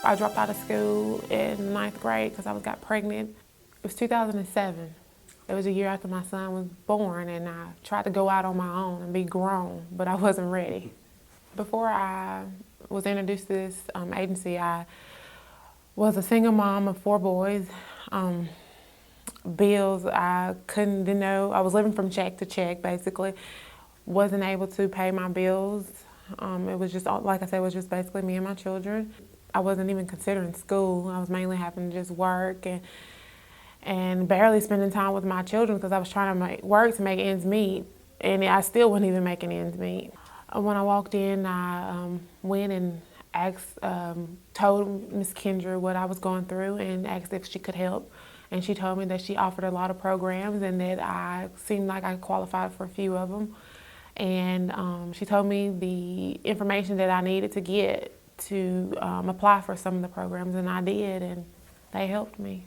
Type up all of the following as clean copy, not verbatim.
I dropped out of school in ninth grade because I got pregnant. It was 2007. It was a year after my son was born, and I tried to go out on my own and be grown, but I wasn't ready. Before I was introduced to this agency, I was a single mom of 4 boys. Bills, didn't know. I was living from check to check, basically. Wasn't able to pay my bills. It was just, like I said, it was just basically me and my children. I wasn't even considering school. I was mainly having to just work and barely spending time with my children because I was trying to work to make ends meet, and I still wasn't even making ends meet. When I walked in, I went and told Miss Kendra what I was going through and asked if she could help. And she told me that she offered a lot of programs and that I seemed like I qualified for a few of them. And she told me the information that I needed to get to apply for some of the programs, and I did, and they helped me.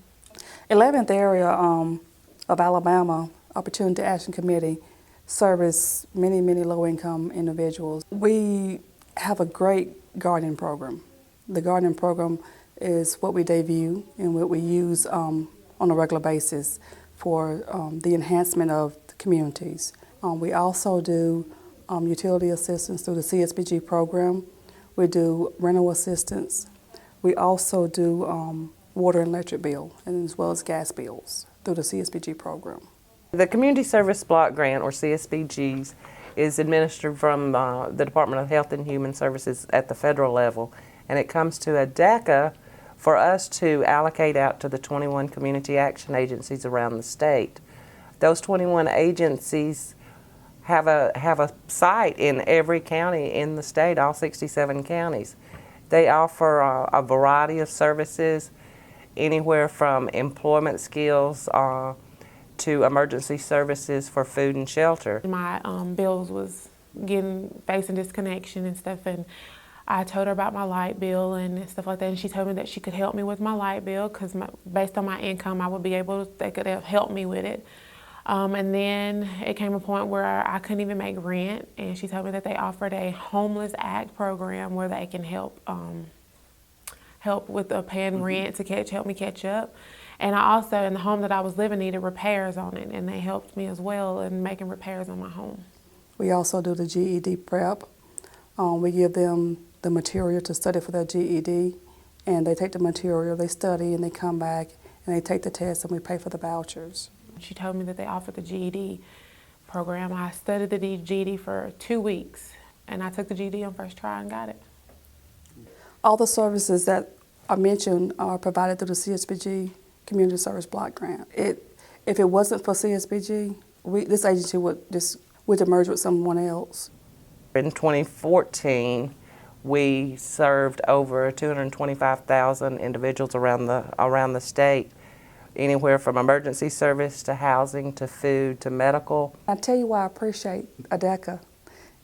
11th area of Alabama Opportunity Action Committee service many low-income individuals. We have a great gardening program. The gardening program is what we debut and what we use on a regular basis for the enhancement of the communities. We also do utility assistance through the CSBG program. We do rental assistance. We also do water and electric bill, and as well as gas bills through the CSBG program. The Community Service Block Grant, or CSBGs, is administered from the Department of Health and Human Services at the federal level, and it comes to ADECA for us to allocate out to the 21 community action agencies around the state. Those 21 agencies have a site in every county in the state, all 67 counties. They offer a variety of services, anywhere from employment skills to emergency services for food and shelter. My bills was facing disconnection and stuff, and I told her about my light bill and stuff like that, and she told me that she could help me with my light bill because based on my income, they could help me with it. And then it came a point where I couldn't even make rent, and she told me that they offered a Homeless Act program where they can help with paying rent to help me catch up. And I also, in the home that I was living, needed repairs on it, and they helped me as well in making repairs on my home. We also do the GED prep. We give them the material to study for their GED, and they take the material, they study, and they come back, and they take the test, and we pay for the vouchers. She told me that they offered the GED program. I studied the GED for 2 weeks, and I took the GED on first try and got it. All the services that I mentioned are provided through the CSBG Community Service Block Grant. If it wasn't for CSBG, this agency would merge with someone else. In 2014, we served over 225,000 individuals around the state, anywhere from emergency service to housing to food to medical. I tell you why I appreciate ADECA,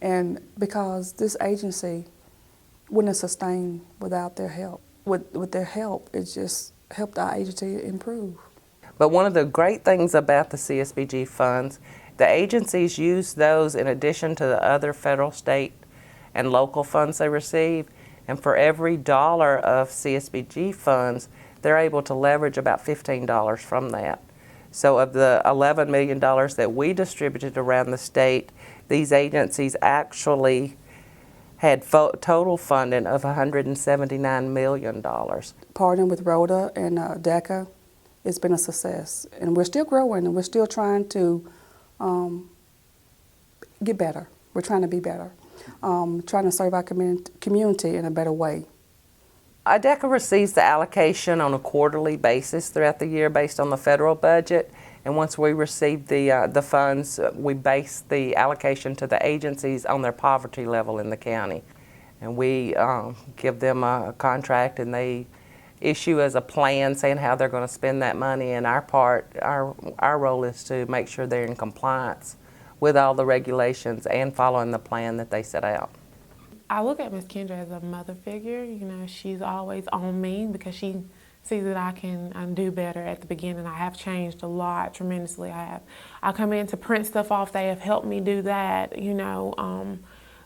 and because this agency wouldn't have sustained without their help. With their help, it just helped our agency improve. But one of the great things about the CSBG funds, the agencies use those in addition to the other federal, state, and local funds they receive. And for every dollar of CSBG funds, they're able to leverage about $15 from that. So of the $11 million that we distributed around the state, these agencies actually had total funding of $179 million. Partnering with Rhoda and ADECA, it's been a success. And we're still growing, and we're still trying to get better. We're trying to be better, trying to serve our community in a better way. ADECA receives the allocation on a quarterly basis throughout the year based on the federal budget. And once we receive the funds, we base the allocation to the agencies on their poverty level in the county. And we give them a contract, and they issue as a plan saying how they're going to spend that money. And our role is to make sure they're in compliance with all the regulations and following the plan that they set out. I look at Miss Kendra as a mother figure. You know, she's always on me because she sees that I can do better. At the beginning, I have changed a lot, tremendously. I come in to print stuff off. They have helped me do that, you know,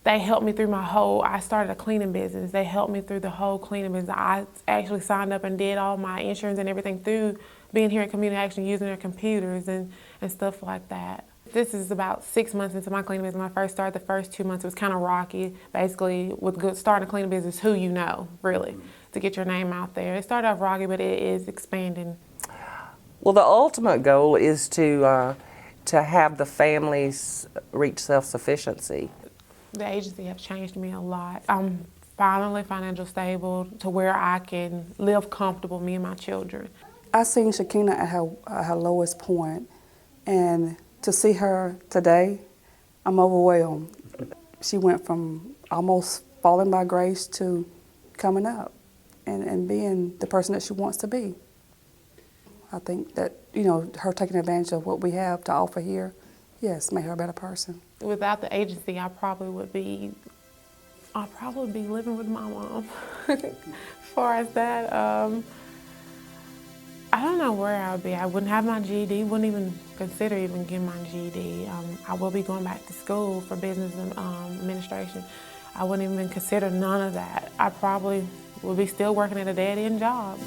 They helped me through I started a cleaning business. They helped me through the whole cleaning business. I actually signed up and did all my insurance and everything through being here at Community Action, using their computers and stuff like that. This is about 6 months into my cleaning business. When I first started, the first 2 months, it was kind of rocky. Basically, with starting a cleaning business, who you know, really, to get your name out there. It started off rocky, but it is expanding. Well, the ultimate goal is to have the families reach self-sufficiency. The agency has changed me a lot. I'm finally financially stable to where I can live comfortable, me and my children. I seen Shakina at her lowest point, and to see her today, I'm overwhelmed. She went from almost falling by grace to coming up and being the person that she wants to be. I think that, you know, her taking advantage of what we have to offer here, yes, made her a better person. Without the agency, I'd probably be living with my mom. As far as that, I don't know where I would be. I wouldn't have my GED, wouldn't even consider even getting my GED. I will be going back to school for business administration. I wouldn't even consider none of that. I probably would be still working at a dead-end job.